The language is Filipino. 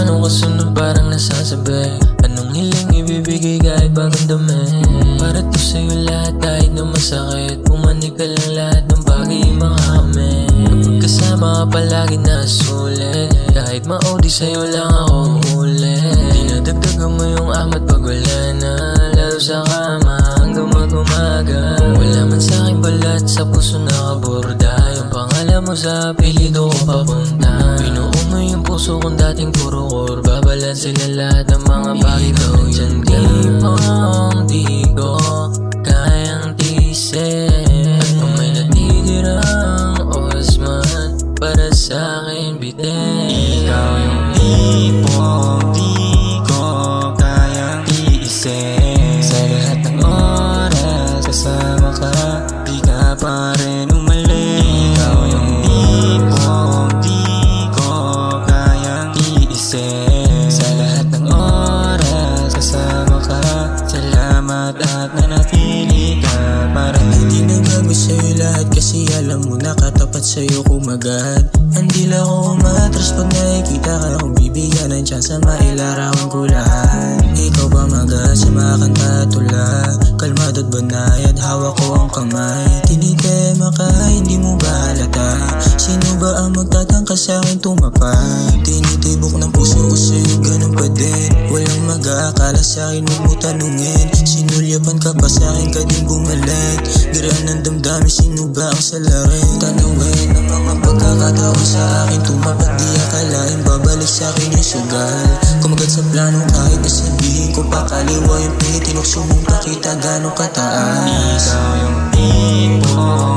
plano kasunod parang nasasabi. Anong hiling ibibigay kahit bagong dami. Para to sa'yo lahat kahit na masakit. Pumanig ka lang lahat ng bagay makakami. Kapag kasama ka palagi na sulit. Kahit ma-OD sa'yo lang ako ulit. Dinadagdagan mo yung amat pag wala na. Lalo sa kama hanggang mag-umaga. Wala man sa'king balat sa puso nakaborda. Yung pangalan mo sa apelido ko papunta. Binuo mo yung puso kong dating puro korba. Balansin na lahat ng mga bagay daw dyan. Di ko kayang tiisin. At kung may natitirang oras man para sa'kin bitin. Ikaw yung tipong di ko kayang tiisin. Sa lahat ng oras kasama ka, di ka pa rin umalis. Ikaw yung tipong di ko kayang tiisin. Sa lahat ng oras kasama ka, salamat at nanatili ka. Parang hindi nagbago sa'yo lahat kasi alam mo nakatapat sa'yo kumagad. Hindi lang ako umatras pag nakikita ka. Kung bibigyan ng tsansa mailarawan ko lahat. Ikaw ba maga sa mga kanta tula? Kalmado at banayad, hawak ko ang kamay. Tinitema ka, hindi mo ba halata? Sino ba ang magtatangka sa'kin tumapat? Tinitibok ng puso ko sa'yo, ganun pa din. Walang mag-aakala sa'kin, huwag mo tanungin. Sinulyapan ka pa sa'kin, ka din bumalik. Giraan ng damdamin, sino ba ang salarin? Tanungin ang mga pagkakataon sa akin. Tumapat di akalain, babalik sa'kin yung sugal. Kumagat sa plano kahit nasabihin ko pa kaliwa yung pinitinok. Sumunta kita gano'ng kataas. Ikaw yung tipo